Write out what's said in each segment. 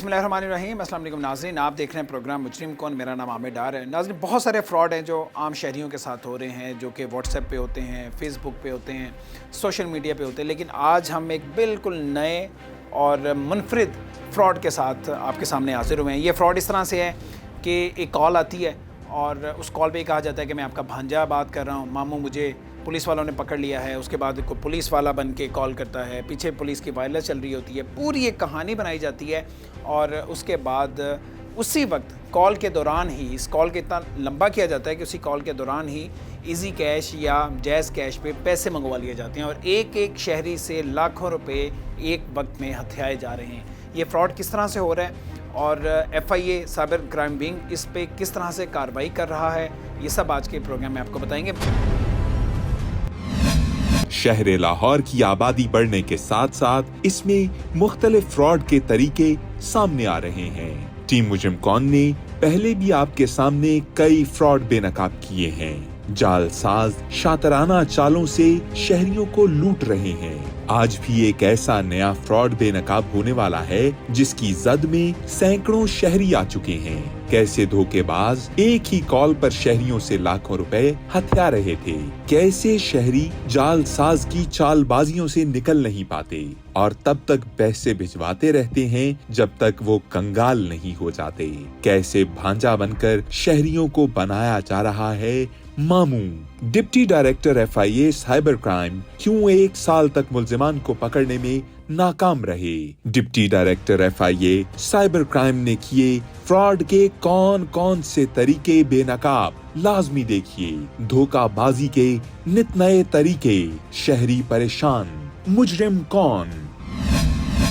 बिस्मिल्लाहिर्रहमानिर्रहीम। अस्सलाम वालेकुम नाज़रीन, आप देख रहे हैं प्रोग्राम मुजरिम कौन। मेरा नाम आमिर डार है। नाज़रीन, बहुत सारे फ़्रॉड हैं जो आम शहरियों के साथ हो रहे हैं, जो कि व्हाट्सएप पे होते हैं, फ़ेसबुक पे होते हैं, सोशल मीडिया पे होते हैं। लेकिन आज हम एक बिल्कुल नए और मुनफरिद फ़्रॉड के साथ आपके सामने हाज़िर हुए हैं। ये फ़्रॉड इस तरह से है कि एक कॉल आती है और उस कॉल पे कहा जाता है कि मैं आपका भांजा बात कर रहा हूँ, मामू मुझे पुलिस वालों ने पकड़ लिया है। उसके बाद कोई पुलिस वाला बन के कॉल करता है, पीछे पुलिस की वायरलेस चल रही होती है, पूरी एक कहानी बनाई जाती है। और उसके बाद उसी वक्त कॉल के दौरान ही, इस कॉल के इतना लंबा किया जाता है कि उसी कॉल के दौरान ही इजी कैश या जैज़ कैश पे पैसे मंगवा लिए जाते हैं और एक एक शहरी से लाखों रुपए एक वक्त में हथियाए जा रहे हैं। ये फ्रॉड किस तरह से हो रहा है और FIA साइबर क्राइम विंग इस पे किस तरह से कार्रवाई कर रहा है, ये सब आज के प्रोग्राम में आपको बताएंगे। शहर लाहौर की आबादी बढ़ने के साथ साथ इसमें मुख्तलिफ फ्रॉड के तरीके सामने आ रहे हैं। टीम मुजरिम कौन ने पहले भी आपके सामने कई फ्रॉड बेनकाब किए हैं। जालसाज शातराना चालों से शहरियों को लूट रहे हैं। आज भी एक ऐसा नया फ्रॉड बेनकाब होने वाला है जिसकी जद में सैकड़ों शहरी आ चुके हैं। कैसे धोखेबाज एक ही कॉल पर शहरियों से लाखों रुपए हथिया रहे थे, कैसे शहरी जालसाज की चालबाजियों से निकल नहीं पाते और तब तक पैसे भिजवाते रहते हैं जब तक वो कंगाल नहीं हो जाते, कैसे भांजा बनकर शहरियों को बनाया जा रहा है मामू। Deputy director FIA cyber crime क्यों 1 साल तक मुल्जिमान को पकड़ने में नाकाम रहे। Deputy director FIA cyber crime ने किए फ्रॉड के कौन कौन से तरीके बेनकाब, लाजमी देखिए। धोखाबाजी के नित नए तरीके, शहरी परेशान, मुजरिम कौन।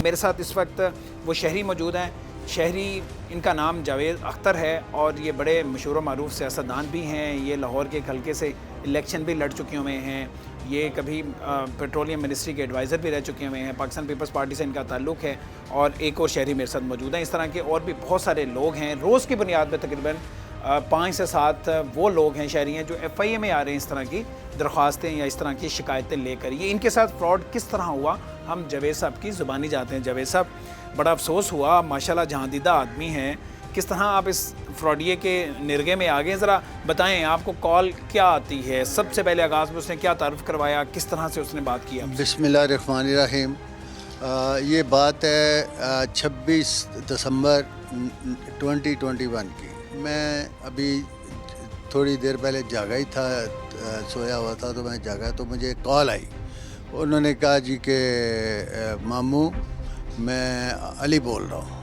मेरे साथ इस वक्त वो शहरी मौजूद हैं। शहरी, इनका नाम जावेद अख्तर है और ये बड़े मशहूर मारूफ सियासतदान भी हैं। ये लाहौर के एक हल्के से इलेक्शन भी लड़ चुके हुए हैं। ये कभी पेट्रोलियम मिनिस्ट्री के एडवाइज़र भी रह चुके हुए हैं। पाकिस्तान पीपल्स पार्टी से इनका ताल्लुक़ है और एक और शहरी मेरे साथ मौजूद हैं। इस तरह के और भी बहुत सारे लोग हैं। रोज़ की बुनियाद पर तकरीबन 5 से 7 वो लोग हैं, शहरी हैं, जो FIA में आ रहे हैं इस तरह की दरख्वास्तें या इस तरह की शिकायतें लेकर। ये इनके साथ फ्रॉड किस तरह हुआ, हम जावेद साहब की ज़ुबानी जाते हैं। जावेद साहब, बड़ा अफसोस हुआ, माशाल्लाह जहांदीदा आदमी हैं, किस तरह आप इस फ्रॉडिये के निर्गे में आ गए, ज़रा बताएं। आपको कॉल क्या आती है, सबसे पहले आगाज़ में उसने क्या तारुफ करवाया, किस तरह से उसने बात किया? बिस्मिल्लाहिर्रहमानिर्रहीम। ये बात है 26 दिसंबर 2021 की। मैं अभी थोड़ी देर पहले जागा ही था, सोया हुआ था, तो मैं जागा तो मुझे कॉल आई। उन्होंने कहा जी कि मामू मैं अली बोल रहा हूँ।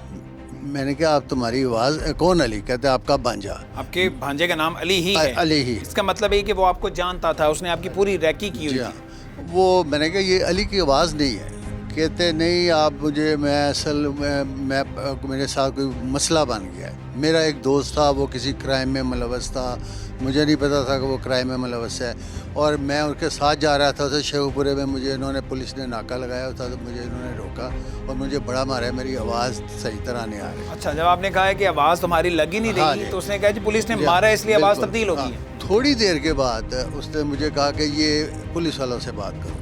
मैंने कहा आप, तुम्हारी आवाज़ कौन अली? कहते आपका भांजा। आपके भांजे का नाम अली ही है? अली ही। इसका मतलब है कि वो आपको जानता था, उसने आपकी पूरी रैकी की हुई थी। वो, मैंने कहा ये अली की आवाज़ नहीं है। कहते नहीं आप मुझे, मैं असल मैं मेरे साथ कोई मसला बन गया है। मेरा एक दोस्त था, वो किसी क्राइम में मुलव्वस था, मुझे नहीं पता था कि वो क्राइम में मुलव्वस है, और मैं उनके साथ जा रहा था। तो शेखपुरे में मुझे इन्होंने, पुलिस ने नाका लगाया था, तो मुझे इन्होंने रोका और मुझे बड़ा मारा। मेरी आवाज़ सही तरह नहीं आ रही। अच्छा, जब आपने कहा है कि आवाज़ तुम्हारी लग ही नहीं रही, तो उसने कहा जी पुलिस ने मारा इसलिए आवाज़ तब्दील हो गई है। थोड़ी देर के बाद उसने मुझे कहा कि ये पुलिस वालों से बात करो।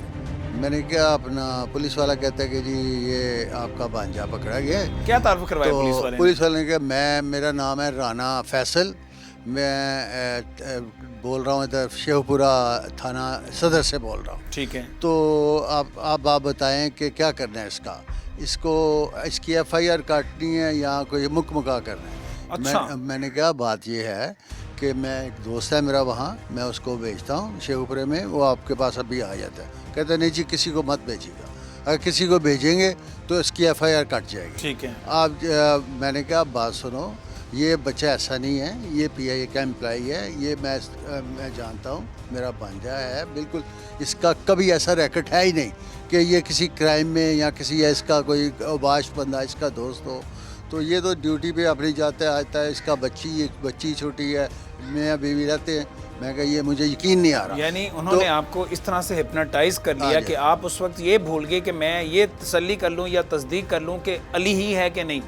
मैंने क्या, अपना पुलिस वाला कहता है कि जी ये आपका भांजा पकड़ा गया है। क्या तारुफ करवाया तो पुलिस वाले ने? पुलिस वाले ने कहा मेरा नाम है राना फैसल, मैं बोल रहा हूँ इधर शेखपुरा थाना सदर से बोल रहा हूँ। ठीक है। तो आप बताएं कि क्या करना है इसकी FIR काटनी है या कोई मुकमका करना है? अच्छा। मैंने कहा बात ये है कि मैं, एक दोस्त है मेरा वहाँ, मैं उसको भेजता हूँ शेखपुरे में, वो आपके पास अभी आ जाता है। कहता नहीं जी किसी को मत भेजिएगा, अगर किसी को भेजेंगे तो इसकी FIR कट जाएगी। ठीक है। मैंने कहा बात सुनो, ये बच्चा ऐसा नहीं है, ये PIA का एम्प्लॉई है, ये मैं जानता हूँ, मेरा भांजा है बिल्कुल। इसका कभी ऐसा रैकेट है ही नहीं कि ये किसी क्राइम में या किसी इसका कोई अबाश बंदा इसका दोस्त हो। तो ये तो ड्यूटी पे अपनी जाता आता है। इसका बच्ची छोटी है, मैं बीवी रहते हैं। मैं कहा ये मुझे यकीन नहीं आ रहा। यानी उन्होंने आपको इस तरह से हिप्नोटाइज कर लिया कि आप उस वक्त ये भूल गए कि मैं ये तसल्ली कर लूँ या तस्दीक कर लूँ कि अली ही है कि नहीं।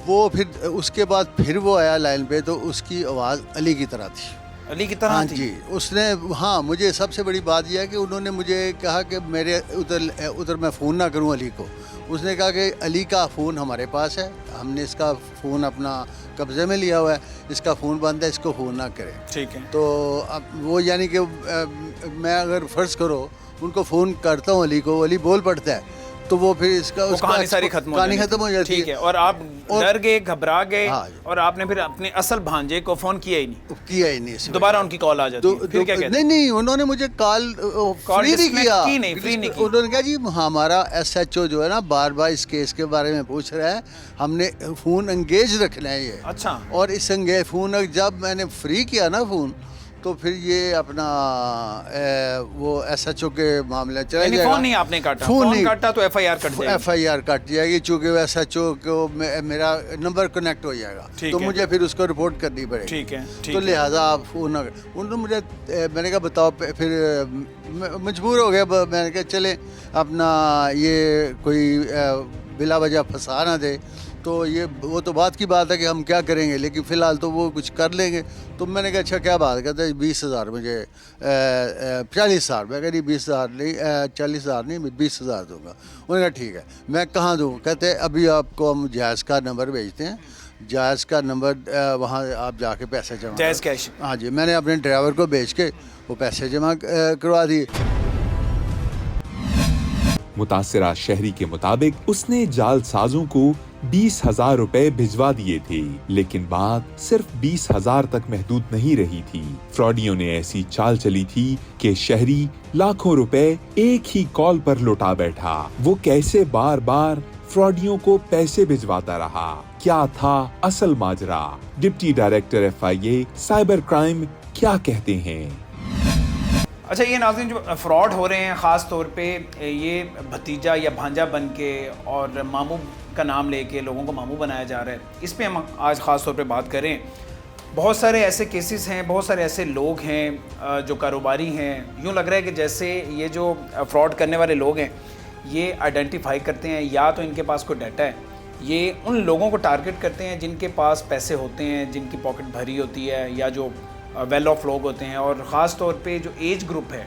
वो फिर उसके बाद फिर वो आया लाइन पे, तो उसकी आवाज़ अली की तरह थी। अली की तरह हाँ थी? जी, उसने, हाँ, मुझे सबसे बड़ी बात यह है कि उन्होंने मुझे कहा कि मेरे उधर मैं फ़ोन ना करूं अली को। उसने कहा कि अली का फ़ोन हमारे पास है, हमने इसका फ़ोन अपना कब्ज़े में लिया हुआ है, इसका फ़ोन बंद है, इसको फ़ोन ना करें। ठीक है। तो अब वो यानी कि मैं अगर फ़र्ज़ करो उनको फ़ोन करता हूँ अली को, अली बोल पड़ता है, तो वो फिर इसका वो उसका कहानी सारी खत्म हो जाती ठीक है। और आप डर गए, घबरा गए, हाँ। और आपने फिर अपने असल भांजे को फोन किया ही नहीं? किया ही नहीं। इस वजह दोबारा उनकी कॉल आ जाती है, फिर क्या कहते हैं? नहीं, उन्होंने मुझे कॉल फ्री नहीं disconnect किया। की नहीं, फ्री नहीं की। उन्होंने कहा जी हमारा SHO जो है ना बार बार इस केस के बारे में पूछ रहा है, हमने फ़ोन एंगेज रखना है ये। अच्छा। और इस फ़ोन जब मैंने फ्री किया ना फ़ोन, तो फिर ये अपना वो SHO के मामले चला यानी जाएगा। फोन नहीं आपने काटा? फोन नहीं काटा तो FIR कट जाएगी। FIR कट जाएगी, चूँकि SHO को मेरा नंबर कनेक्ट हो जाएगा, ठीक तो है। मुझे फिर उसको रिपोर्ट करनी पड़ेगी। ठीक है, ठीक तो है। लिहाजा आप फ़ोन उन्होंने मुझे, मैंने कहा बताओ, फिर मजबूर हो गया। मैंने कहा चले अपना ये कोई बिला वजह फंसा ना दे, तो ये वो तो बात की बात है कि हम क्या करेंगे, लेकिन फ़िलहाल तो वो कुछ कर लेंगे। तो मैंने कहा अच्छा क्या बात, कहते 20,000 मुझे 40,000। मैं कह रही 20,000 नहीं, 40,000 नहीं, मैं 20,000 दूँगा। उन्होंने कहा ठीक है, मैं कहाँ दूँ? कहते अभी आपको हम जायज़ का नंबर भेजते हैं, जायज़ का नंबर वहाँ आप जाके पैसे जमा जायज़ कैश? हाँ जी, मैंने अपने ड्राइवर को भेज के वो पैसे जमा करवा दिए। मुतासिरा शहरी के मुताबिक उसने जालसाजों को 20,000 रुपए भिजवा दिए थे, लेकिन बात सिर्फ 20,000 तक महदूद नहीं रही थी। फ्रॉडियों ने ऐसी चाल चली थी कि शहरी लाखों रुपए एक ही कॉल पर लौटा बैठा। वो कैसे बार बार फ्रॉडियों को पैसे भिजवाता रहा, क्या था असल माजरा? Deputy director FIA cyber crime क्या कहते हैं? अच्छा, ये नाज़रीन जो फ्रॉड हो रहे हैं, ख़ास तौर पे ये भतीजा या भांजा बन के और मामू का नाम लेके लोगों को मामू बनाया जा रहा है, इस पे हम आज ख़ास तौर पे बात करें। बहुत सारे ऐसे केसेस हैं, बहुत सारे ऐसे लोग हैं जो कारोबारी हैं। यूँ लग रहा है कि जैसे ये जो फ्रॉड करने वाले लोग हैं ये आइडेंटिफाई करते हैं, या तो इनके पास कोई डाटा है, ये उन लोगों को टारगेट करते हैं जिनके पास पैसे होते हैं, जिनकी पॉकेट भरी होती है, या जो वेल ऑफ लोग होते हैं। और ख़ास तौर पे जो एज ग्रुप है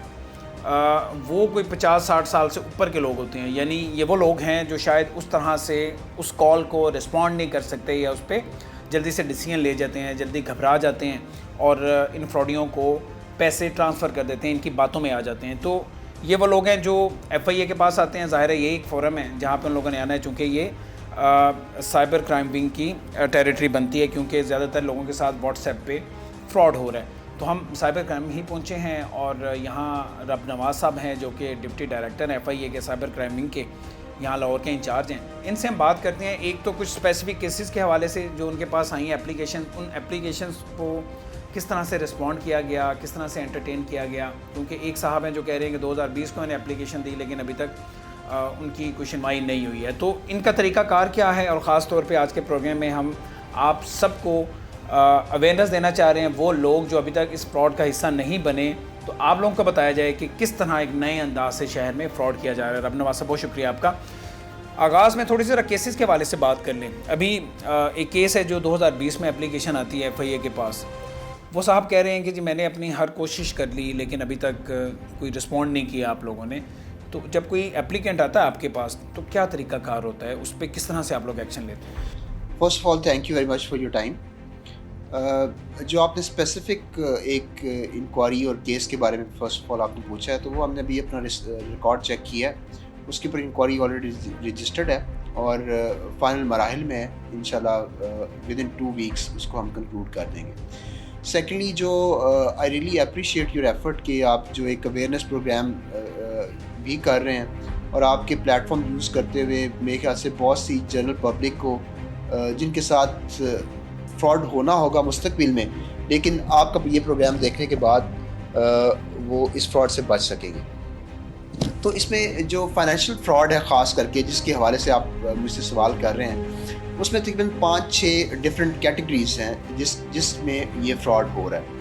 वो कोई 50-60 साल से ऊपर के लोग होते हैं। यानी ये वो लोग हैं जो शायद उस तरह से उस कॉल को रिस्पॉन्ड नहीं कर सकते, या उस पर जल्दी से डिसीजन ले जाते हैं, जल्दी घबरा जाते हैं और इन फ्रॉडियों को पैसे ट्रांसफ़र कर देते हैं, इनकी बातों में आ जाते हैं। तो ये वो लोग हैं जो FIA के पास आते हैं। ज़ाहिर है ये एक फ़ोरम है जहाँ पर उन लोगों ने आना है, चूँकि ये साइबर क्राइम विंग की टेरिटरी बनती है, क्योंकि ज़्यादातर लोगों के साथ व्हाट्सएप पे फ्रॉड हो रहा है। तो हम साइबर क्राइम ही पहुँचे हैं और यहाँ रब नवाज़ साहब हैं जो कि डिप्टी डायरेक्टर हैं FIA के साइबर क्राइम विंग के, यहाँ लाहौर के इंचार्ज हैं। इनसे हम बात करते हैं एक तो कुछ स्पेसिफिक केसेस के हवाले से जो उनके पास आई हैं एप्लीकेशन, उन एप्लीकेशंस को किस तरह से रिस्पॉन्ड किया गया, किस तरह से एंटरटेन किया गया। क्योंकि एक साहब हैं जो कह रहे हैं कि 2020 को इन्हें एप्लीकेशन दी, लेकिन अभी तक उनकी कोई सुनवाई नहीं हुई है। तो इनका तरीक़ाकार क्या है, और ख़ास तौर पे आज के प्रोग्राम में हम आप सबको अवेयरनेस देना चाह रहे हैं, वो लोग जो अभी तक इस फ्रॉड का हिस्सा नहीं बने, तो आप लोगों को बताया जाए कि किस तरह एक नए अंदाज से शहर में फ़्रॉड किया जा रहा है। रब नवाज़ साहब, बहुत शुक्रिया आपका। आगाज़ में थोड़ी सी केसेस के हवाले से बात कर लें। अभी एक केस है जो 2020 में एप्लीकेशन आती है FIA के पास। वो साहब कह रहे हैं कि जी मैंने अपनी हर कोशिश कर ली, लेकिन अभी तक कोई रिस्पॉन्ड नहीं किया आप लोगों ने। तो जब कोई एप्लीकेंट आता है आपके पास, तो क्या तरीक़ाकार होता है, उस पर किस तरह से आप लोग एक्शन लेते हैं? First of all thank you very much for your time. जो आपने स्पेसिफिक एक इंक्वायरी और केस के बारे में फर्स्ट ऑफ ऑल आपने पूछा है, तो वो हमने अभी अपना रिकॉर्ड चेक किया है, उसके ऊपर इंक्वायरी ऑलरेडी रजिस्टर्ड है और फाइनल मराहिल में है। इंशाल्लाह विद इन 2 वीक्स उसको हम कंक्लूड कर देंगे। सेकेंडली, जो I really appreciate your effort कि आप जो एक अवेयरनेस प्रोग्राम भी कर रहे हैं और आपके प्लेटफॉर्म यूज़ करते हुए मेरे ख्याल से बहुत सी जनरल पब्लिक को जिनके साथ फ्रॉड होना होगा मुस्तकबिल में, लेकिन आपका ये प्रोग्राम देखने के बाद वो इस फ्रॉड से बच सकेंगे। तो इसमें जो फाइनेंशियल फ्रॉड है ख़ास करके जिसके हवाले से आप मुझसे सवाल कर रहे हैं, उसमें तकरीबन 5-6 डिफरेंट कैटेगरीज हैं जिसमें ये फ्रॉड हो रहा है।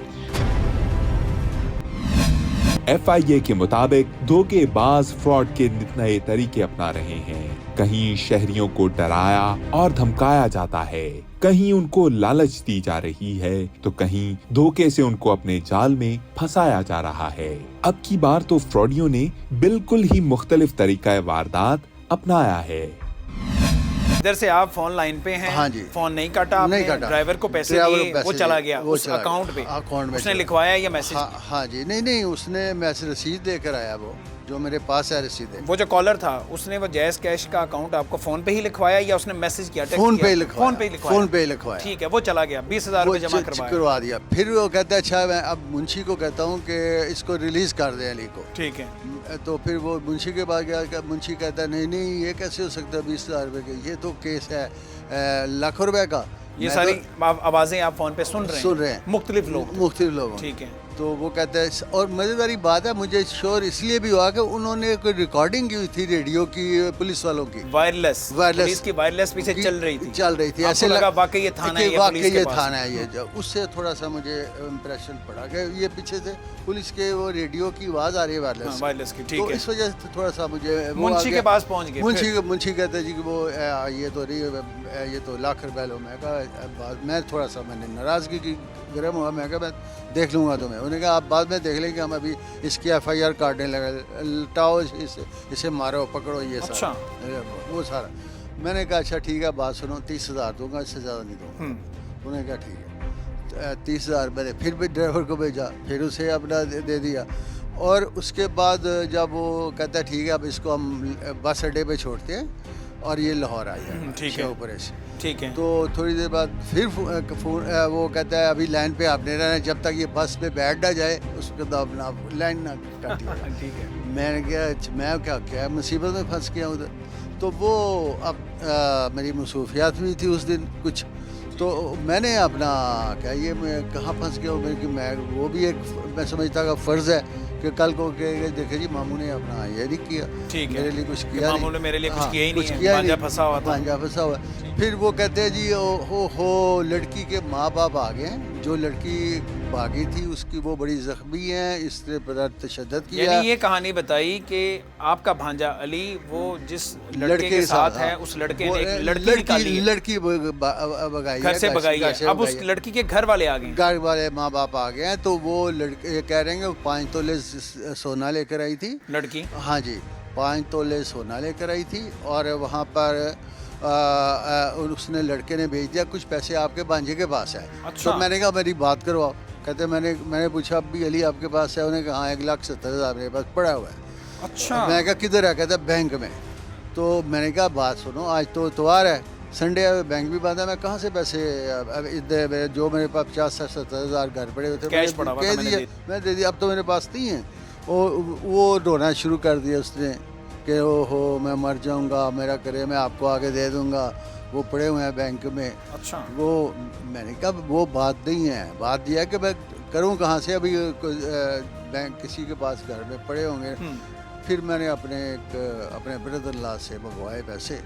FIA के मुताबिक धोखेबाज फ्रॉड के नित नए तरीके अपना रहे हैं। कहीं शहरियों को डराया और धमकाया जाता है, कहीं उनको लालच दी जा रही है तो कहीं धोखे से उनको अपने जाल में फंसाया जा रहा है। अब की बार तो फ्रॉडियों ने बिल्कुल ही मुख्तलिफ तरीका वारदात अपनाया है। इधर से आप फोन लाइन पे हैं। हाँ जी। फोन नहीं काटा आपने, नहीं काटा। ड्राइवर को पैसे ड्राइवर दिए, को पैसे वो चला दिए, गया वो उस चला अकाउंट गया। पे, अकाउंट में उसने चला लिखवाया या मैसेज? हाँ जी, नहीं उसने मैसेज रसीद लेकर आया, वो जो मेरे पास है रसीद है। वो जो कॉलर था उसने वो जैज़ कैश का अकाउंट आपको फोन पे ही लिखवाया या उसने मैसेज किया, टेक्स्ट फोन किया? पे ही लिखवाया। फोन पे ही लिखवाया। फोन पे ही लिखवाया। ठीक है, वो चला गया, 20,000 रुपये जमा करवा दिया। फिर वो कहता है अच्छा मैं अब मुंशी को कहता हूँ कि इसको रिलीज कर दें अली को। ठीक है। तो फिर वो मुंशी के पास गया, मुंशी कहता है नहीं ये कैसे हो सकता है 20,000 रुपये के, ये तो केस है लाखों रुपए का। ये मैं सारी तो आवाजें आप फोन पे सुन रहे हैं मुख्तलिफ लोग। ठीक है। तो वो कहता है, और मज़ेदारी बात है मुझे श्योर इसलिए भी हुआ कि उन्होंने कोई रिकॉर्डिंग की हुई थी रेडियो की, पुलिस वालों की, वायरलेस पुलिस की वायरलेस पीछे चल रही थी। ऐसे लगा वाकई ये थाना है, वाकई ये थाना है ये। जो उससे थोड़ा सा मुझे इम्प्रेशन पड़ा कि ये पीछे से पुलिस के वो रेडियो की आवाज़ आ रही है वायरलेस की। ठीक तो है। इस वजह से थोड़ा सा मुझे मुंशी के पास पहुंच गए। मुंशी कहते जी कि वो ये तो लाख रुपए लो। मैं कहा मैं थोड़ा सा मैंने नाराज़गी की गर्म हुआ, मैं कहा मैं देख लूँगा तुम्हें। उन्होंने कहा आप बाद में देख लेंगे, हम अभी इसकी FIR काटने लगे, लटाओ इसे मारो पकड़ो ये सारा। वो सारा मैंने कहा अच्छा ठीक है बात सुनो, 30,000 दूंगा, इससे ज़्यादा नहीं दूंगा। उन्होंने कहा ठीक है। 30,000 मैंने फिर भी ड्राइवर को भेजा, फिर उसे अपना दे दिया। और उसके बाद जब वो कहता है ठीक है अब इसको हम बस अड्डे पे छोड़ते हैं और ये लाहौर आ जाएगा। ठीक है। ऊपर से ठीक है। तो थोड़ी देर बाद फिर वो कहता है अभी लाइन पे आपने रहना, जब तक ये बस पे बैठ ना जाए उसके तो अपना लाइन ना काटिए। ठीक है। मैंने कहा मैं क्या मुसीबत में फंस गया उधर। तो वो अब मेरी मसरूफियात भी थी उस दिन कुछ, तो मैंने अपना क्या ये मैं कहाँ फंस गया हूँ कि मैं वो भी एक मैं समझता का फ़र्ज़ है कि कल को देखे जी मामू ने अपना ये नहीं किया, ठीक है, मेरे लिए कुछ किया मामू ने मेरे लिए कुछ किया ही नहीं है, किया भांजा फंसा हुआ था। भांजा फंसा हुआ। फिर वो कहते हैं जी हो लड़की के माँ बाप आ गए हैं, जो लड़की भागी थी उसकी वो बड़ी जख्मी है, इसने पर तशद्दुद किया। यानी ये कहानी बताई कि आपका भांजा अली वो जिस लड़के के साथ है उस लड़के ने एक लड़की निकाली है, लड़की भगाई घर से भगाई है। अब उस लड़की के घर वाले आ गए, घर वाले माँ बाप आ गए हैं। तो वो लड़के कह रहे हैं 5 तोले सोना लेकर आई थी लड़की। हाँ जी, 5 तोले सोना लेकर आई थी और वहाँ पर उसने लड़के ने भेज दिया कुछ पैसे आपके भांजे के पास है। अच्छा। तो मैंने कहा मेरी बात करवाओ। कहते मैंने पूछा अब भी अली आपके पास है? उन्होंने कहा हाँ 1,70,000 मेरे पास पड़ा हुआ है। अच्छा। मैंने कहा किधर है? कहते बैंक में। तो मैंने कहा बात सुनो, आज तो इतवार है, संडे है, बैंक भी बंद है, मैं कहाँ से पैसे इधर जो मेरे पास 50-70,000 घर पड़े हुए थे कैश पड़ा हुआ था, मैं दे दिया। अब तो मेरे पास नहीं है। वो रोना शुरू कर दिया उसने कि ओहो मैं मर जाऊंगा, मेरा करे मैं आपको आगे दे दूंगा, वो पड़े हुए हैं बैंक में। अच्छा। वो मैंने कहा वो बात नहीं है, बात यह है कि मैं करूं कहाँ से, अभी बैंक किसी के पास घर में पड़े होंगे। फिर मैंने अपने ब्रदर ला से मंगवाए पैसे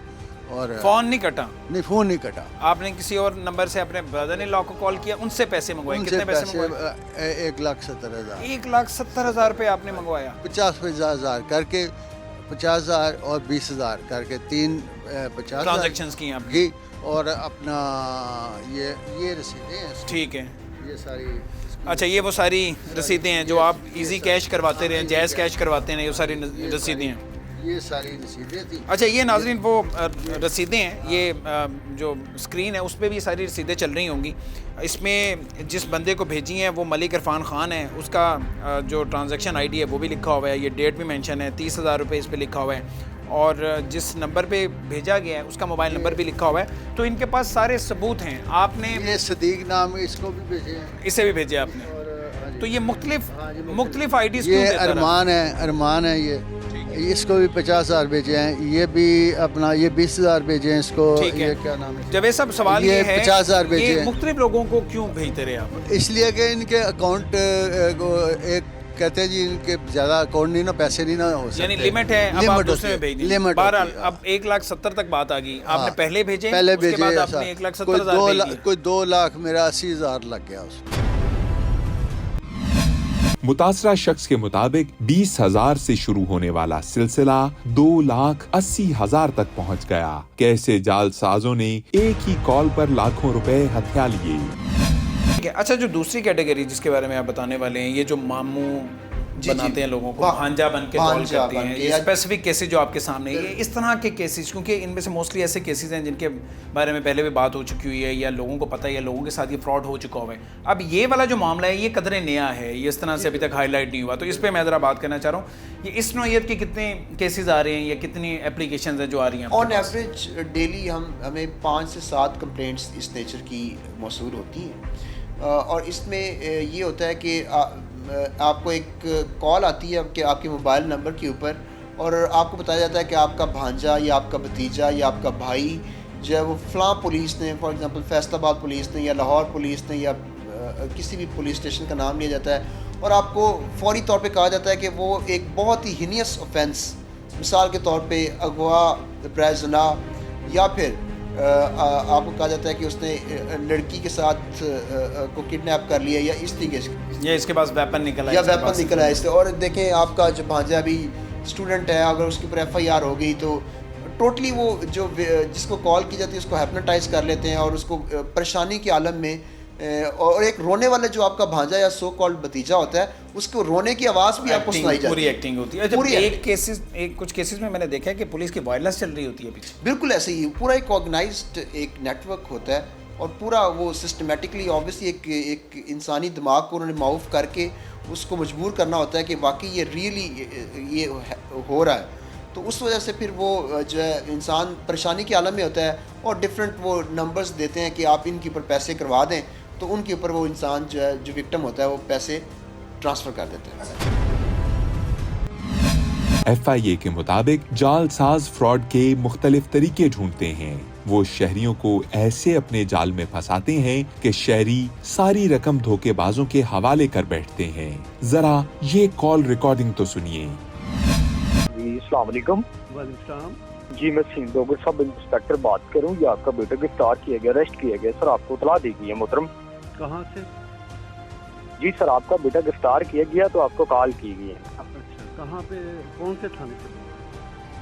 और फोन नहीं कटा? नहीं फ़ोन नहीं कटा। आपने किसी और नंबर से अपने ब्रदर इन लॉ को कॉल किया, उनसे पैसे मंगवाए? कितने पैसे मंगवाए? 1,70,000। 1,70,000 रुपये आपने मंगवाया? 50,000 करके 50,000 और 20,000 करके 50 ट्रांजैक्शंस की आपकी। और अपना ये रसीदें हैं। ठीक है। ये सारी अच्छा, ये वो सारी रसीदें हैं जो आप इजी कैश करवाते रहे, जायज़ कैश करवाते हैं, ये सारी रसीदें हैं। ये सारी रसीदें थी। अच्छा, ये नाज़रीन वो रसीदें हैं, ये जो स्क्रीन है उस पर भी ये सारी रसीदें चल रही होंगी। इसमें जिस बंदे को भेजी हैं वो मलिक इरफान ख़ान है, उसका जो ट्रांजैक्शन ID है वो भी लिखा हुआ है, ये डेट भी मेंशन है, 30,000 रुपये इस पर लिखा हुआ है, और जिस नंबर पे भेजा गया है उसका मोबाइल नंबर भी लिखा हुआ है। तो इनके पास सारे सबूत हैं। आपने ये सदीक नाम इसको भी भेजे हैं, इसे भी भेजे आपने। तो ये मुख्तलिफ IDs ये अरमान है ये इसको भी 50,000 भेजे हैं, ये भी अपना ये 20,000 भेजे हैं इसको। ये क्या नाम है? जब ये सब सवाल ये है 50,000 भेजे हैं। मुख्तलिफ लोगों को क्यों भेजते रहे आप? इसलिए कि इनके अकाउंट एक कहते हैं जी इनके ज़्यादा अकाउंट नहीं ना, पैसे नहीं ना हो सकते, यानी लिमिट है। अब आप दूसरे में भेज दीजिए। बहरहाल अब 1,70,000 तक बात आ गई। आपने पहले भेजे, उसके बाद आपने 1,70,000 कोई 2 लाख मेरा 80,000 लग गया उसमें। मुतासरा शख्स के मुताबिक 20,000 से शुरू होने वाला सिलसिला 2,80,000 तक पहुंच गया। कैसे जालसाजों ने एक ही कॉल पर लाखों रुपए हथिया लिए। ठीक है, अच्छा जो दूसरी कैटेगरी जिसके बारे में आप बताने वाले हैं, ये जो मामू बनाते हैं लोगों को, भांजा बन के कॉल करती हैं, ये स्पेसिफिक केसेस जो आपके सामने ये इस तरह के केसेस, क्योंकि इनमें से मोस्टली ऐसे केसेस हैं जिनके बारे में पहले भी बात हो चुकी हुई है या लोगों को पता है या लोगों के साथ ये फ्रॉड हो चुका हुआ है। अब ये वाला जो मामला है ये कदरे नया है, ये इस तरह से अभी तक हाईलाइट नहीं हुआ, तो इस पर मैं ज़रा बात करना चाह रहा हूँ। ये इस नौयत के कितने केसेस आ रहे हैं या कितनी एप्लीकेशन हैं जो आ रही हैं? ऑन एवरेज डेली हमें 5 से 7 कंप्लेंट्स इस नेचर की मौसूल होती हैं, और इसमें ये होता है कि आपको एक कॉल आती है कि आपके मोबाइल नंबर के ऊपर, और आपको बताया जाता है कि आपका भांजा या आपका भतीजा या आपका भाई जो है वो फ़लाँ पुलिस ने, फॉर एग्जांपल फैसलाबाद पुलिस ने या लाहौर पुलिस ने या किसी भी पुलिस स्टेशन का नाम लिया जाता है, और आपको फौरी तौर पे कहा जाता है कि वो एक बहुत ही हीनियस ऑफेंस, मिसाल के तौर पे अगवा, ब्रैजना, या फिर आपको कहा जाता है कि उसने लड़की के साथ को किडनैप कर लिया या इस तरीके से, या इसके पास वेपन निकला या वेपन निकला है इससे। और देखें आपका जो भांजा अभी स्टूडेंट है, अगर उसके ऊपर FIR हो गई तो टोटली वो जो जिसको कॉल की जाती है उसको हिप्नोटाइज कर लेते हैं और उसको परेशानी के आलम में, और एक रोने वाला जो आपका भांजा या सो कॉल्ड भतीजा होता है उसको रोने की आवाज़ भी आपको सुनाई जाती है, पूरी एक्टिंग होती है। पूरी कुछ केसेस में मैंने देखा है कि पुलिस की वायलेंस चल रही होती है पीछे। बिल्कुल ऐसे ही पूरा एक ऑर्गेनाइज्ड एक नेटवर्क होता है, और पूरा वो सिस्टमेटिकली ऑब्वियसली एक इंसानी दिमाग को उन्होंने माउफ करके उसको मजबूर करना होता है कि वाकई ये रियली ये हो रहा है। तो उस वजह से फिर वो जो है इंसान परेशानी के आलम में होता है, और डिफरेंट वो नंबर्स देते हैं कि आप इनके ऊपर पैसे करवा दें, तो उनके ऊपर वो इंसान जो है जो विक्टिम होता है वो पैसे ट्रांसफ़र कर देते हैं। FIA के मुताबिक जालसाज फ्रॉड के मुख्तलिफ तरीके ढूंढते हैं। वो शहरियों को ऐसे अपने जाल में फंसाते हैं कि शहरी सारी रकम धोखेबाजों के हवाले कर बैठते हैं। जरा ये कॉल रिकॉर्डिंग तो सुनिए। अस्सलाम वालेकुम। जी मैं सिंधोगर सब इंस्पेक्टर बात करूं। ये आपका बेटा गिरफ्तार किया गया, अरेस्ट किया गया सर, आपको इतला दी गई है मोहतरम। कहाँ से? जी सर आपका बेटा गिरफ्तार किया गया तो आपको कॉल की गई है। अच्छा, कहाँ पे, कौन से थाने से?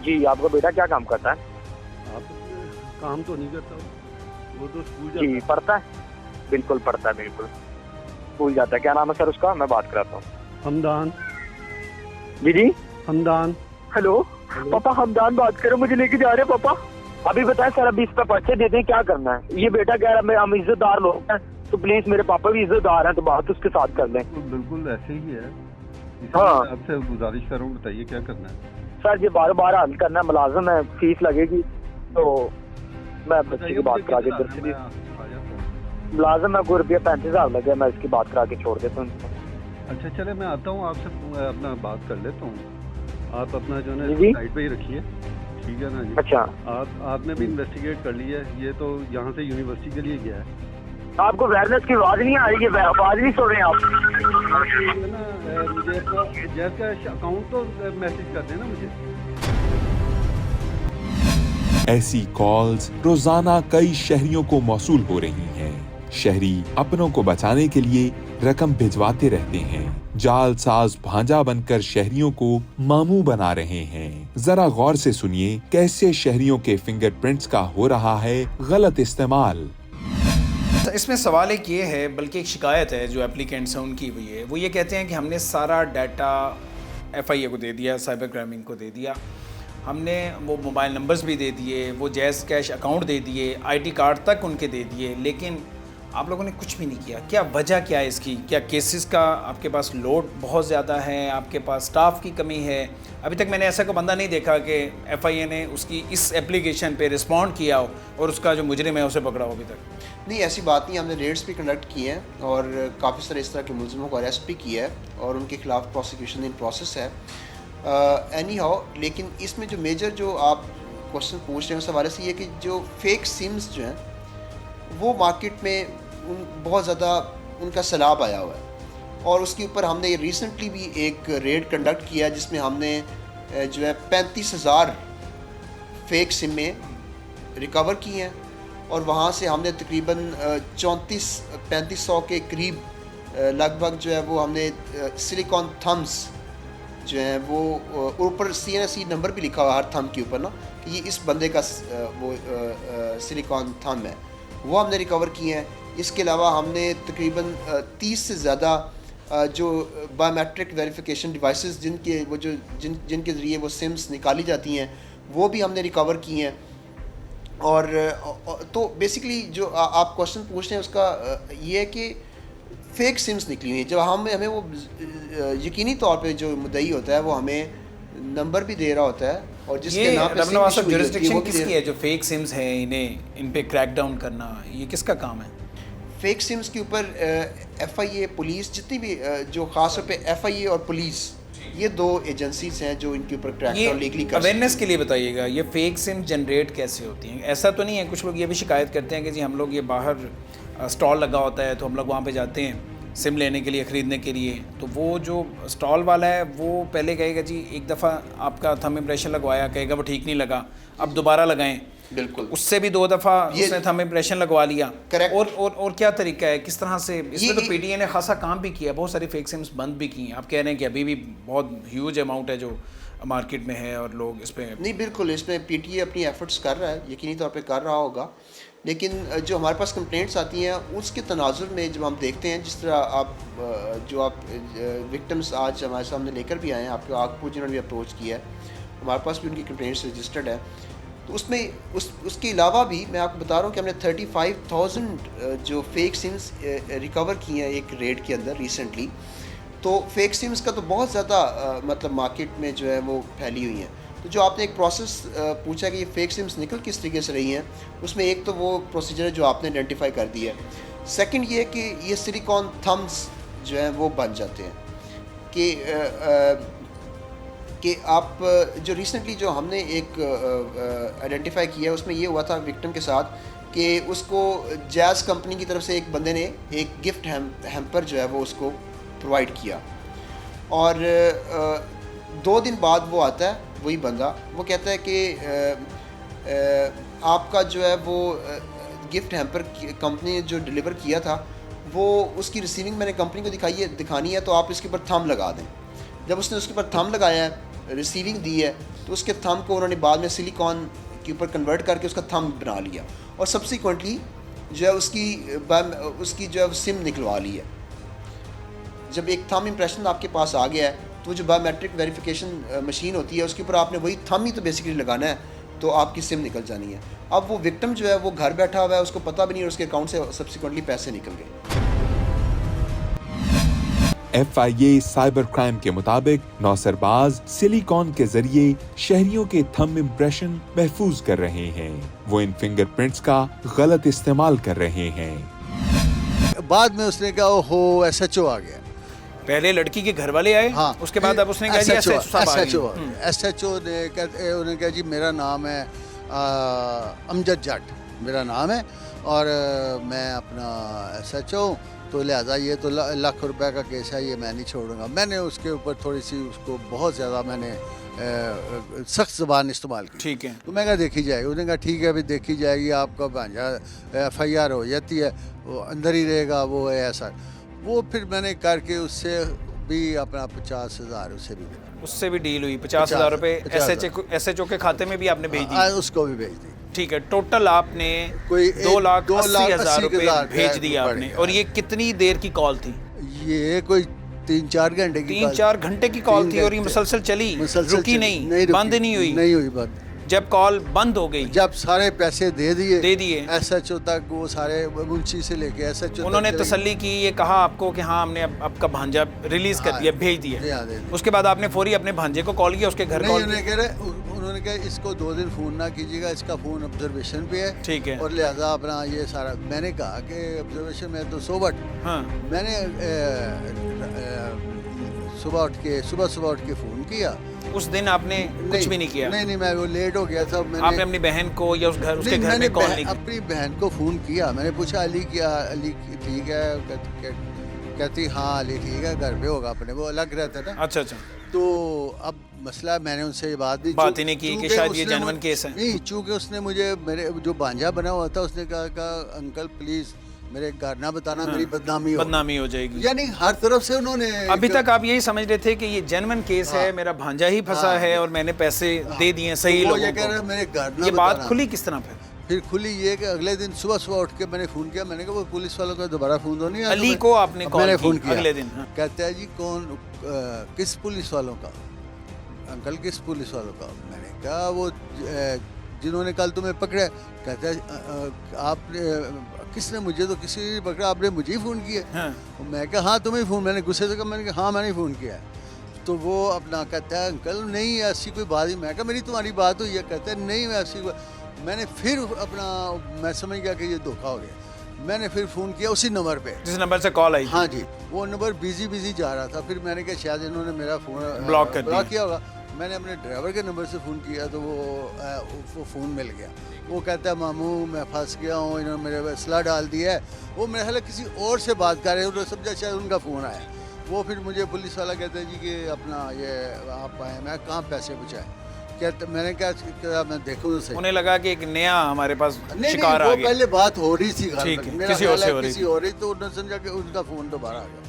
जी आपका बेटा क्या काम करता है? आप काम तो नहीं करता वो तो स्कूल जाता जी है। पढ़ता है, बिल्कुल पढ़ता है, बिल्कुल स्कूल जाता है। क्या नाम है सर उसका? मैं बात कराता हूँ। हमदान। जी हमदान। हेलो पापा, हमदान बात करो, मुझे लेके जा रहे हैं पापा। अभी बताएं सर, अभी इस पे पर्चे देते हैं, क्या करना है? ये बेटा कह रहा है हम इज्जतदार लोग हैं, तो प्लीज मेरे पापा भी इज्जतदार हैं, तो बात उसके साथ कर लें। बिल्कुल ऐसे ही है। हाँ। आपसे गुजारिश कर रहा हूँ, बताइए क्या करना है? सर ये बार बार हल करना है, मुलाजिम है, फीस लगेगी, तो मैं बच्चे की बात करा के इधर से भी मुलाजिम है, ₹35,000 35,000 लगे, मैं इसकी बात करा के छोड़ देता हूँ। अच्छा चले, मैं आता हूँ आपसे अपना बात कर लेता हूँ। आप अपना जो है जी। साइड पे ही रखिए, ठीक है ना जी? अच्छा आपने भी इन्वेस्टिगेट कर लिया है, ये तो यहाँ से यूनिवर्सिटी के लिए गया है। आपको अवेयरनेस की आवाज नहीं आ रही है? आवाज नहीं सुन रहे हैं आप? मुझे अपना जैस का अकाउंट तो मैसेज कर देना मुझे। ऐसी कॉल्स रोजाना कई शहरियों को मौसूल हो रही हैं। शहरी अपनों को बचाने के लिए रकम भिजवाते रहते हैं। जालसाज भांजा बनकर शहरियों को मामू बना रहे हैं। जरा गौर से सुनिए कैसे शहरियों के फिंगरप्रिंट्स का हो रहा है गलत इस्तेमाल। इसमें सवाल एक ये है, बल्कि एक शिकायत है जो एप्लीकेंट्स हैं उनकी हुई है। वो ये कहते हैं कि हमने सारा डाटा FIA को दे दिया, साइबर क्राइमिंग को दे दिया, हमने वो मोबाइल नंबर्स भी दे दिए, वो जैज़ कैश अकाउंट दे दिए, ID कार्ड तक उनके दे दिए, लेकिन आप लोगों ने कुछ भी नहीं किया। क्या वजह क्या है इसकी? क्या केसेस का आपके पास लोड बहुत ज़्यादा है, आपके पास स्टाफ की कमी है? अभी तक मैंने ऐसा कोई बंदा नहीं देखा कि FIA ने उसकी इस एप्लीकेशन पे रिस्पॉन्ड किया हो और उसका जो मुजरिम है उसे पकड़ा हो अभी तक। नहीं, ऐसी बात नहीं। हमने रेड्स भी कंडक्ट किए हैं और काफ़ी सारे इस तरह के मुलजिमों को अरेस्ट भी किया है और उनके खिलाफ प्रोसिक्यूशन इन प्रोसेस है। एनी हाउ, लेकिन इसमें जो मेजर जो आप क्वेश्चन पूछ रहे हैं उस हवाले से ये कि जो फेक सिम्स जो हैं वो मार्केट में बहुत ज़्यादा उनका सैलाब आया हुआ है, और उसके ऊपर हमने रिसेंटली भी एक रेड कंडक्ट किया जिसमें हमने जो है 35,000 फेक सिमें रिकवर की हैं, और वहाँ से हमने तकरीबन 34-3500 के करीब लगभग जो है वो हमने सिलिकॉन थम्स जो है वो ऊपर CNSE नंबर भी लिखा हुआ हर थंब के ऊपर ना कि ये इस बंदे का वो सिलिकॉन थंब है, वो हमने रिकवर किए हैं। इसके अलावा हमने तकरीबन 30 से ज़्यादा जो बायोमेट्रिक वेरिफिकेशन डिवाइसेस जिनके ज़रिए वो सिम्स निकाली जाती हैं वो भी हमने रिकवर की हैं। और तो बेसिकली जो आप क्वेश्चन पूछ रहे हैं उसका ये है कि फेक सिम्स निकली हुई है। जब हमें वो यकीनी तौर पे जो मुद्दई होता है वो हमें नंबर भी दे रहा होता है और जिसके नाम पे सिम इशू हुई होती है वो भी किसकी है? जो फेक सिम्स हैं इन्हें इन पे क्रैक डाउन करना, ये किसका काम है? फेक सिम्स के ऊपर FIA पुलिस जितनी भी जो ख़ास तौर पे FIA और पुलिस ये दो एजेंसीज हैं जो इनके ऊपर क्रैक डाउन लीगली कर अवेयरनेस के लिए बताइएगा, ये फेक सिम जनरेट कैसे होती हैं? ऐसा तो नहीं है, कुछ लोग ये भी शिकायत करते हैं कि जी हम लोग ये बाहर स्टॉल लगा होता है तो हम लोग वहाँ पे जाते हैं सिम लेने के लिए, ख़रीदने के लिए, तो वो जो स्टॉल वाला है वो पहले कहेगा जी एक दफ़ा आपका थंब इम्प्रेशन लगवाया, कहेगा वो ठीक नहीं लगा, अब दोबारा लगाएं। बिल्कुल, उससे भी 2 दफ़ा उसने थंब इम्प्रेशन लगवा लिया। करेक्ट। और क्या तरीका है, किस तरह से? इसमें तो PTA ने खासा काम भी किया, बहुत सारी फेक सिम्स बंद भी की हैं। आप कह रहे हैं कि अभी भी बहुत ह्यूज अमाउंट है जो मार्केट में है और लोग इस पर नहीं, बिल्कुल इसमें PTA अपनी एफर्ट्स कर रहा है, यकीनी तौर पे कर रहा होगा, लेकिन जो हमारे पास कंप्लेंट्स आती हैं उसके तनाजुर में जब हम देखते हैं, जिस तरह आप विक्टिम्स आज हमारे सामने लेकर भी आए हैं, आपके आगपुर जिन्होंने भी अप्रोच किया है, हमारे पास भी उनकी कंप्लेंट्स रजिस्टर्ड है, तो उसमें उसके अलावा भी मैं आपको बता रहा हूँ कि हमने 35,000 जो फेक सिम्स रिकवर किए हैं एक रेड के अंदर रिसेंटली। तो फेक सिम्स का तो बहुत ज़्यादा मतलब मार्केट में जो है वो फैली हुई हैं। तो जो आपने एक प्रोसेस पूछा कि ये फेक सिम्स निकल किस तरीके से रही हैं, उसमें एक तो वो प्रोसीजर है जो आपने आइडेंटिफाई कर दिया है। सेकंड ये कि ये सिलिकॉन थम्स जो हैं वो बन जाते हैं कि आप जो रिसेंटली जो हमने एक आइडेंटिफाई किया उसमें ये हुआ था विक्टिम के साथ कि उसको जैज़ कंपनी की तरफ से एक बंदे ने एक गिफ्ट हैम्पर जो है वो उसको प्रोवाइड किया और 2 दिन बाद वो आता है वही बंदा, वो कहता है कि आपका जो है वो गिफ्ट हैम्पर कंपनी ने जो डिलीवर किया था वो उसकी रिसीविंग मैंने कंपनी को दिखानी है तो आप इसके ऊपर थंब लगा दें। जब उसने उसके ऊपर थंब लगाया है, रिसीविंग दी है, तो उसके थंब को उन्होंने बाद में सिलिकॉन के ऊपर कन्वर्ट करके उसका थंब बना लिया और सब्सिक्वेंटली जो है उसकी जो है सिम निकलवा ली है। जब एक थंब इम्प्रेशन आपके पास आ गया है तो जो बायोमेट्रिक वेरिफिकेशन मशीन होती है उसके ऊपर आपने वही थंब ही तो बेसिकली लगाना है, तो आपकी सिम निकल जानी है। अब वो विक्टिम जो है वो घर बैठा हुआ है, उसको पता भी नहीं और उसके अकाउंट से सब्सिक्वेंटली पैसे निकल गए। FIA साइबर क्राइम के मुताबिक नौसरबाज सिलिकॉन के जरिए शहरियों के थंब इम्प्रेशन महफूज कर रहे हैं। वो इन फिंगरप्रिंट्स का गलत इस्तेमाल कर रहे हैं। बाद में उसने कहा ओहो SHO आ गया। पहले लड़की के घर वाले आए, हाँ, उसके बाद अब उसने कहा जी SHO ने कहा जी मेरा नाम है अमजद जट मेरा नाम है और मैं अपना SHO, तो लिहाजा ये तो लाख रुपए का केस है, ये मैं नहीं छोड़ूंगा। मैंने उसके ऊपर थोड़ी सी उसको बहुत ज़्यादा मैंने सख्त ज़बान इस्तेमाल की। ठीक है, तो मैं कहा देखी जाएगी। उसने कहा ठीक है अभी देखी जाएगी, आपका भांजा FIR हो जाती है, वो अंदर ही रहेगा, वो है ऐसा। वो फिर मैंने करके उससे भी अपना 50,000 उससे भी डील हुई। 50,000 रुपये SHO के खाते में भी आपने भेज दी? उसको भी भेज दी। ठीक है, टोटल आपने कोई 2,80,000 रुपये भेज दिया आपने। और ये कितनी देर की कॉल थी? ये कोई 3-4 घंटे की 3-4 घंटे की कॉल थी और ये मुसलसल चली, रुकी नहीं, बंद नहीं हुई बंद। जब कॉल बंद हो गई, जब सारे पैसे दे दिए SHO तक, वो सारे मुंशी से लेके SHO उन्होंने तसल्ली की, ये कहा आपको कि हाँ हमने आपका भांजा रिलीज कर दिया, भेज दिया। उसके बाद आपने फौरी अपने भांजे को कॉल किया, उसके घर कॉल किया? उन्होंने कहा इसको 2 दिन फ़ोन ना कीजिएगा, इसका फ़ोन ऑब्जर्वेशन पे है। ठीक है, और लिहाजा अपना ये सारा मैंने कहा कि ऑब्जर्वेशन में तो सोबट। हाँ, मैंने सुबह उठ के फ़ोन किया। उस दिन आपने कुछ भी नहीं किया? नहीं, मैं वो लेट हो गया था। आपने अपनी बहन को या उसके घर में कॉल नहीं किया? अपनी बहन को फ़ोन किया, मैंने पूछा अली ठीक है? कहती हाँ अली ठीक है, घर पे होगा अपने, वो अलग रहता था। अच्छा। तो अब मसला मैंने उनसे ये बात ही नहीं की कि शायद ये जेन्युइन केस है। नहीं, चूँकि उसने मुझे मेरे जो भांजा बना हुआ था उसने कहा अंकल प्लीज़ मेरे घर ना बताना, मेरी बदनामी हो जाएगी। यानी हर तरफ से उन्होंने अभी तक आप यही समझ रहे थे कि ये जेन्युइन केस है, मेरा भांजा ही फंसा है और मैंने पैसे दे दिए सही वो लोगों ये कह रहे को। हैं, मेरे घर ना ये बात बताना। खुली किस तरह फिर खुली ये कि अगले दिन सुबह उठ के मैंने फ़ोन किया, मैंने कहा वो पुलिस वालों का दोबारा फ़ोन तो नहीं आया? अली को आपने कॉल मैंने की फ़ोन किया अगले दिन, हाँ। कहते हैं जी कौन किस पुलिस वालों का अंकल, किस पुलिस वालों का? मैंने कहा वो जिन्होंने कल तुम्हें पकड़ा। कहते हैं आपने किसने? मुझे तो किसी ने पकड़ा, आपने मुझे ही फ़ोन किया। हाँ। मैं कहा हाँ तुम्हें फ़ोन, मैंने गुस्से से कहा, मैंने कहा हाँ मैंने फ़ोन किया है। तो वो अपना कहता है अंकल नहीं ऐसी कोई बात ही। मैं कहा मेरी तुम्हारी बात हुई है? कहता है नहीं ऐसी कोई। मैंने फिर अपना मैं समझ गया कि ये धोखा हो गया। मैंने फिर फ़ोन किया उसी नंबर पे जिस नंबर से कॉल आई। हाँ जी, वो नंबर बिजी जा रहा था। फिर मैंने कहा शायद इन्होंने मेरा फ़ोन ब्लॉक कर किया होगा। मैंने अपने ड्राइवर के नंबर से फ़ोन किया तो वो फ़ोन मिल गया। वो कहता है मामू मैं फंस गया हूँ, इन्होंने मेरे असला डाल दिया है। वो मेरे ख्याल किसी और से बात कर रहे हैं, उन्होंने समझा शायद उनका फ़ोन आया। वो फिर मुझे पुलिस वाला कहते हैं जी कि अपना ये आप आए। मैं कहाँ पैसे बचाए? कहते मैंने क्या मैं देखूँ तो सही। उन्हें लगा कि एक नया हमारे पास नहीं शिकार आ वो गया। पहले बात हो रही थी घर ठीक में, है, मेरा किसी और ख्याल से है हो रही किसी और ही, तो उन्होंने समझा कि उनका फ़ोन दोबारा आ गया।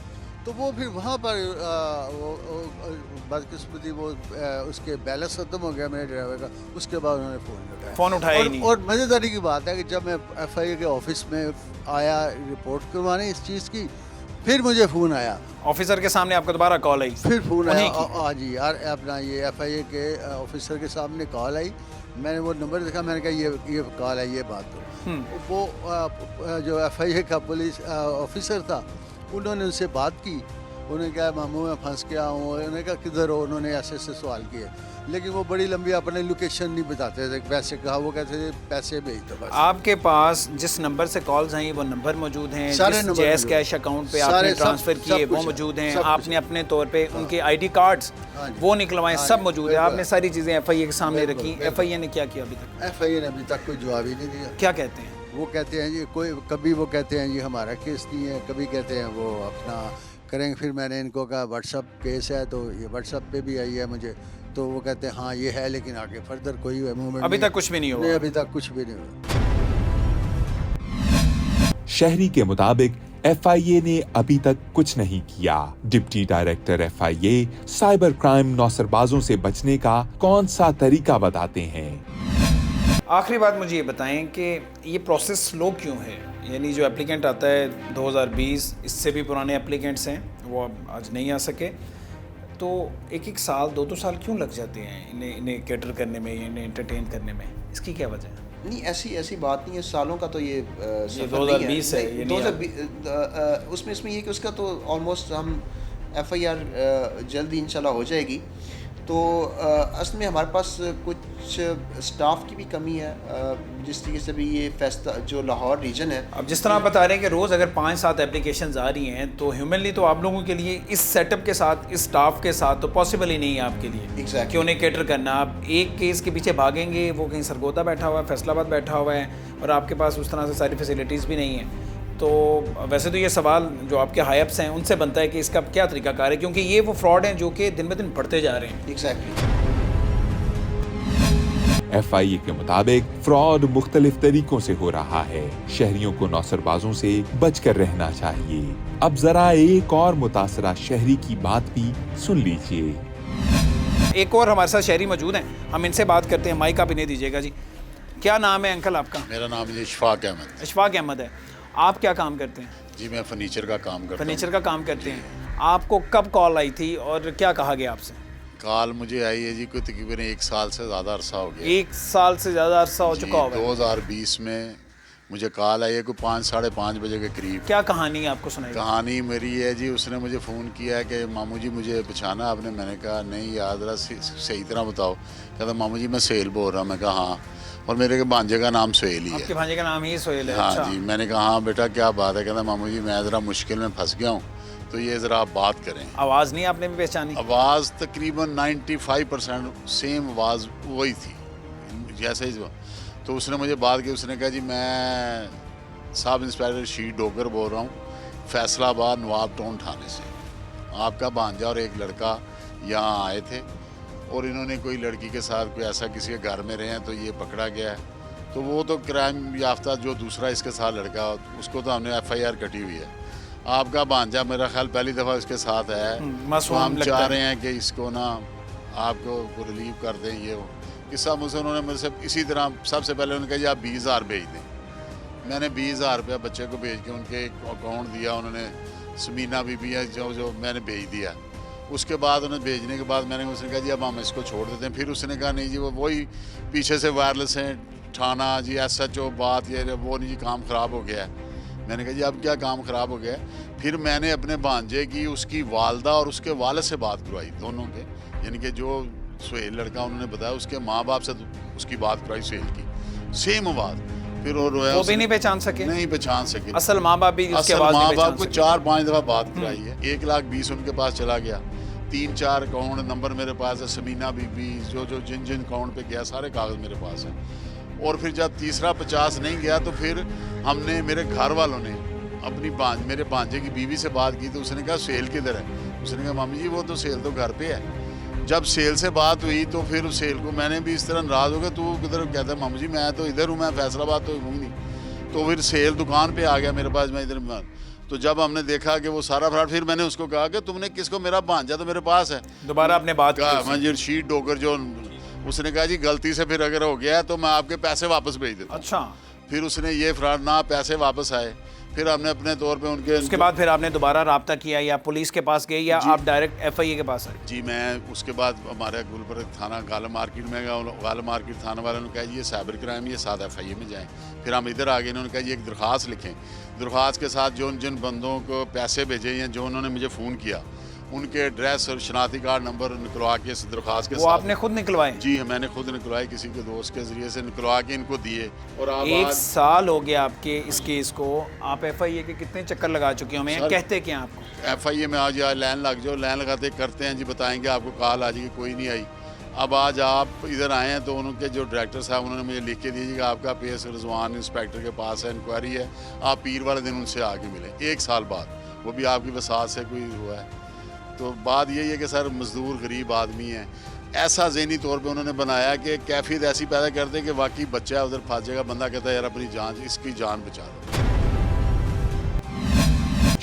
तो वो फिर वहाँ पर बदकिस्मती वो उसके बैलेंस खत्म हो गया मेरे ड्राइवर का। उसके बाद उन्होंने फ़ोन उठाया ही नहीं। और मज़ेदारी की बात है कि जब मैं FIA के ऑफिस में आया रिपोर्ट करवाने इस चीज़ की, फिर मुझे फ़ोन आया ऑफिसर के सामने आपको दोबारा कॉल आई। फिर फ़ोन उन्हीं आया की? हाँ जी यार, अपना ये FIA के ऑफिसर के सामने कॉल आई। मैंने वो नंबर देखा, मैंने कहा ये कॉल है, ये बात करो। वो जो FIA का पुलिस ऑफिसर था, उन्होंने उनसे बात की। उन्होंने कहा मामू मैं फंस गया हूँ। उन्होंने कहा किधर हो? उन्होंने ऐसे सवाल किए, लेकिन वो बड़ी लंबी अपने लोकेशन नहीं बताते थे। वैसे कहा वो कहते थे पैसे भेज दो बस। आपके पास जिस नंबर से कॉल्स आई वो नंबर मौजूद हैं, सारे जिस नंबर जैस मौजूद। कैश अकाउंट पे सारे आपने सब- ट्रांसफर सब किए कुछ वो है, मौजूद हैं, सब कुछ आपने है। अपने तौर पे उनके ID कार्ड्स हाँ जी। वो निकलवाए, हाँ सब जी, मौजूद है। बिल्कुल। आपने सारी चीज़ें FIA के सामने बिल्कुल, रखी। बिल्कुल। FIA ने क्या किया अभी तक? FIA ने अभी तक कोई जवाब ही नहीं दिया। क्या कहते हैं? वो कहते हैं जी कोई, कभी वो कहते हैं जी हमारा केस नहीं है, कभी कहते हैं वो अपना करेंगे। फिर मैंने इनको कहा व्हाट्सअप केस है, तो ये व्हाट्सअप पे भी आई है मुझे। तो वो कहते हैं हाँ ये है, लेकिन आगे फर्दर कोई मूवमेंट अभी तक कुछ भी नहीं हुआ। नहीं, अभी तक कुछ भी नहीं हुआ। शहरी के मुताबिक FIA ने अभी तक कुछ नहीं किया। Deputy director FIA cyber crime नौसरबाजों से बचने का कौन सा तरीका बताते हैं। आखिरी बात मुझे ये बताएं कि ये प्रोसेस स्लो क्यों है? यानी जो एप्लीकेंट आता है 2020, इससे भी पुराने एप्लीकेंट्स हैं, वो अब आज नहीं आ सके, तो एक साल 2 साल क्यों लग जाते हैं इन्हें कैटर करने में, इन्हें एंटरटेन करने में? इसकी क्या वजह है? नहीं ऐसी बात नहीं है, सालों का तो ये सफर 2020 है, नहीं ये नहीं 2020 उसमें ये कि उसका तो ऑलमोस्ट हम FIR जल्द ही इंशाल्लाह हो जाएगी। तो असल में हमारे पास कुछ स्टाफ की भी कमी है, जिस तरीके से भी ये फैसला जो लाहौर रीजन है। अब जिस तरह आप बता रहे हैं कि रोज़ अगर 5-7 एप्लीकेशंस आ रही हैं, तो ह्यूमनली तो आप लोगों के लिए इस सेटअप के साथ, इस स्टाफ के साथ तो पॉसिबल ही नहीं है आपके लिए। Exactly. कि उन्हें कैटर करना। आप एक केस के पीछे भागेंगे, वो कहीं सरगोदा बैठा हुआ है, फैसलाबाद बैठा हुआ है, और आपके पास उस तरह से सारी फैसिलिटीज़ भी नहीं हैं। तो वैसे तो ये सवाल जो आपके हायप्स हैं उनसे बनता है कि इसका क्या तरीकाकार है, क्योंकि ये वो फ्रॉड हैं जो कि दिन ब दिन बढ़ते जा रहे हैं। एग्जैक्टली। FIA के मुताबिक फ्रॉड मुख्तलिफ तरीकों से हो रहा है। शहरियों को नौसरबाजों से बचकर रहना चाहिए। अब जरा एक और मुतासरा शहरी की बात भी सुन लीजिए। एक और हमारे साथ शहरी मौजूद हैं, हम इनसे बात करते हैं। माइक आप इन्हें दीजिएगा जी। क्या नाम है अंकल आपका? मेरा नाम है इशफाक अहमद। इशफाक अहमद है। आप क्या काम करते हैं? जी मैं फर्नीचर का काम करता हूँ। फर्नीचर का काम करते हैं। आपको कब कॉल आई थी और क्या कहा गया आपसे? कॉल मुझे आई है जी कोई तकरीबन 1 साल से ज़्यादा अरसा हो गया। 1 साल से ज़्यादा अरसा हो चुका होगा। 2020 में मुझे कॉल आई है कोई 5-5:30 बजे के करीब। क्या कहानी है आपको सुनाई? कहानी मेरी है जी, उसने मुझे फ़ोन किया कि मामू जी मुझे पहचाना आपने। मैंने कहा नहीं याद रहा, सही तरह बताओ। कहता मामू जी मैं सोहेल बोल रहा हूँ। मैं कहा हाँ, और मेरे के भांजे का नाम सोहेल ही है। आपके भांजे का नाम ही सोहेल है? हाँ अच्छा। जी। मैंने कहा हाँ बेटा क्या बात है? कहता मामू जी मैं ज़रा मुश्किल में फंस गया हूँ, तो ये ज़रा आप बात करें। आवाज़ नहीं आपने भी पहचानी? आवाज़ तकरीबन 95% सेम आवाज़ वही थी जैसे ही। तो उसने मुझे बात की, उसने कहा जी मैं सब इंस्पेक्टर शीट डोगर बोल रहा हूँ, फैसलाबाद नवाब टाउन थाने से। आपका भांजा और एक लड़का यहाँ आए थे और इन्होंने कोई लड़की के साथ कोई ऐसा किसी के घर में रहे हैं, तो ये पकड़ा गया है। तो वो तो क्राइम याफ्ता जो दूसरा इसके साथ लड़का उसको तो हमने FIR कटी हुई है। आपका भांजा मेरा ख्याल पहली दफ़ा इसके साथ है, तो हम चाह रहे हैं कि इसको ना आपको रिलीव कर दें। ये वो किस्सा मुझसे उन्होंने मेरे से इसी तरह सबसे पहले उन्होंने कहा जी आप 20,000 भेज दें। मैंने 20,000 रुपया बच्चे को भेज के उनके अकाउंट दिया, उन्होंने समीना बीबी है जो मैंने भेज दिया। उसके बाद उन्हें भेजने के बाद मैंने उसने कहा जी अब हम इसको छोड़ देते हैं। फिर उसने कहा नहीं जी वो वही पीछे से वायरलेस हैं थाना जी SHO बात ये वो नहीं जी काम ख़राब हो गया है। मैंने कहा जी अब क्या काम ख़राब हो गया है। फिर मैंने अपने भांजे की उसकी वालदा और उसके वाले से बात करवाई दोनों के, यानी कि जो सुहेल लड़का उन्होंने बताया उसके माँ बाप से उसकी बात करवाई सुहेल की, सेम बात। फिर वो भी नहीं पहचान सके, नहीं पहचान सके। असल माँ बाप भी असल माँ बाप को 4-5 दफ़ा बात कराई है। 1,20,000 उनके पास चला गया। 3-4 अकाउंट नंबर मेरे पास है, समीना बीबी जो जिन अकाउंट पे गया सारे कागज़ मेरे पास हैं। और फिर जब तीसरा 50 नहीं गया तो फिर हमने मेरे घर वालों ने अपनी मेरे भांजे की बीवी से बात की, तो उसने कहा सेल किधर है। उसने कहा मामी जी वो तो सेल तो घर पे है। जब सेल से बात हुई तो फिर उस सेल को मैंने भी इस तरह नाराज़ हो गया, तू किधर कहता है मामी जी मैं तो इधर हूँ, मैं फैसलाबाद तो हूँ नहीं। तो फिर सेल दुकान पे आ गया मेरे पास, मैं इधर। तो जब हमने देखा कि वो सारा फ्रॉड, फिर मैंने उसको कहा कि तुमने किसको, मेरा भांजा तो मेरे पास है। दोबारा आपने बात कहा मंजर शीट डोगर जो, उसने कहा जी गलती से फिर अगर हो गया तो मैं आपके पैसे वापस भेज देता हूं। अच्छा। फिर उसने ये फ्रॉड ना पैसे वापस आए। फिर हमने अपने तौर पे उसके बाद फिर आपने दोबारा राब्ता किया या पुलिस के पास गए या आप डायरेक्ट FIA के पास आए? जी मैं उसके बाद हमारे गुलबर्ग थाना गाला मार्केट में गया, गाला मार्केट थाना वालों ने कहा ये साइबर क्राइम ये साथ FIA में जाएँ। फिर हम इधर आ गए, इन्होंने कहा जी एक दरख्वास्त लिखें। दरख्वास्त के साथ जिन बंदों को पैसे भेजे या जो उन्होंने मुझे फ़ोन किया उनके एड्रेस और शनाख्ती कार्ड नंबर निकलवा के इस दरख्वास्त के वो आपने खुद निकलवाए? जी मैंने खुद निकलवाए, किसी के दोस्त के जरिए से निकलवा के इनको दिए। और आप 1 साल हो गया आपके इस केस को, आप FIA के कितने चक्कर लगा चुके होंगे? कहते क्या आपको? FIA में आज लाइन लग जाओ, लाइन लगाते करते हैं जी बताएंगे आपको कॉल आ जाएगी, कोई नहीं आई। अब आज आप इधर आए हैं तो उनके जो डायरेक्टर साहब उन्होंने मुझे लिख के दिए कि आपका PS रिजवान इंस्पेक्टर के पास है, इंक्वायरी है, आप पीर वाले दिन उनसे आके मिले। 1 साल बाद, वो भी आपकी वसात से कोई हुआ है। तो बात यही है कि सर मजदूर गरीब आदमी है, ऐसा ज़हनी तौर पे उन्होंने बनाया कि कैफियत ऐसी पैदा कर दे कि वाकई बच्चा उधर फंस जाएगा, बंदा कहता है यार अपनी जान, इसकी जान बचा दो।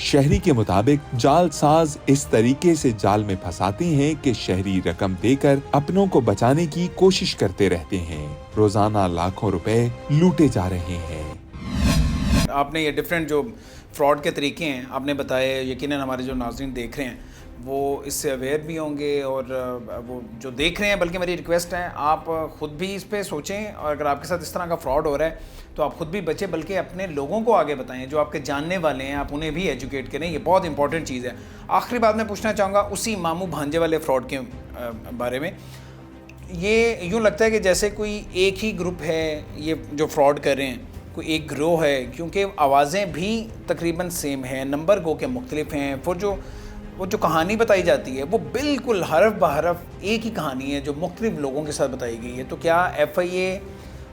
शहरी के मुताबिक जालसाज इस तरीके से जाल में फंसाते हैं कि शहरी रकम देकर अपनों को बचाने की कोशिश करते रहते हैं। रोजाना लाखों रुपए लूटे जा रहे हैं। आपने ये डिफरेंट जो फ्रॉड के तरीके हैं आपने बताए, यकीनन हमारे जो नाज़रीन देख रहे हैं वो इससे अवेयर भी होंगे, और वो जो देख रहे हैं, बल्कि मेरी रिक्वेस्ट है आप ख़ुद भी इस पे सोचें, और अगर आपके साथ इस तरह का फ्रॉड हो रहा है तो आप ख़ुद भी बचें, बल्कि अपने लोगों को आगे बताएं जो आपके जानने वाले हैं, आप उन्हें भी एजुकेट करें। ये बहुत इंपॉर्टेंट चीज़ है। आखिरी बात मैं पूछना चाहूँगा उसी मामू भांजे वाले फ्रॉड के बारे में। ये यूँ लगता है कि जैसे कोई एक ही ग्रुप है ये जो फ्रॉड कर रहे हैं, कोई एक ग्रोह है, क्योंकि आवाज़ें भी तकरीबन सेम हैं, नंबर गो के मुख्तलिफ हैं, फिर वो जो कहानी बताई जाती है वो बिल्कुल हरफ बहरफ एक ही कहानी है जो मुख्तलिफ लोगों के साथ बताई गई है। तो क्या FIA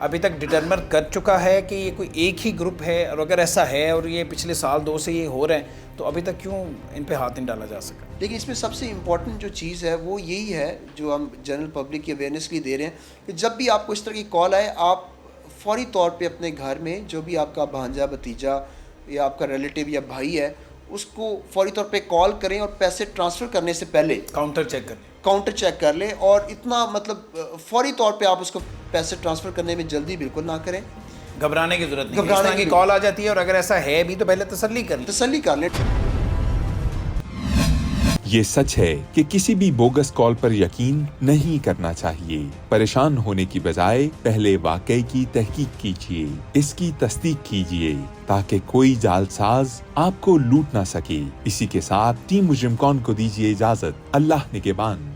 अभी तक डिटरमिन कर चुका है कि ये कोई एक ही ग्रुप है, और अगर ऐसा है और ये पिछले साल 2 से ये हो रहा है तो अभी तक क्यों इन पे हाथ नहीं डाला जा सका? देखिए इसमें सबसे इम्पॉर्टेंट जो चीज़ है वो यही है जो हम जनरल पब्लिक की अवेयरनेस के लिए दे रहे हैं कि जब भी आपको इस तरह की कॉल आए आप फौरी तौर पे अपने घर में जो भी आपका भांजा भतीजा या आपका रिलेटिव या भाई है उसको फौरी तौर पे कॉल करें, और पैसे ट्रांसफ़र करने से पहले काउंटर चेक कर लें। और इतना मतलब फौरी तौर पे आप उसको पैसे ट्रांसफ़र करने में जल्दी बिल्कुल ना करें, घबराने की जरूरत नहीं। घबराने की कॉल आ जाती है और अगर ऐसा है भी तो पहले तसल्ली कर लें। ये सच है कि किसी भी बोगस कॉल पर यकीन नहीं करना चाहिए। परेशान होने की बजाय पहले वाकई की तहकीक कीजिए, इसकी तस्दीक कीजिए ताकि कोई जालसाज आपको लूट ना सके। इसी के साथ टीम मुजरिम कॉन को दीजिए इजाजत। अल्लाह निगहबान।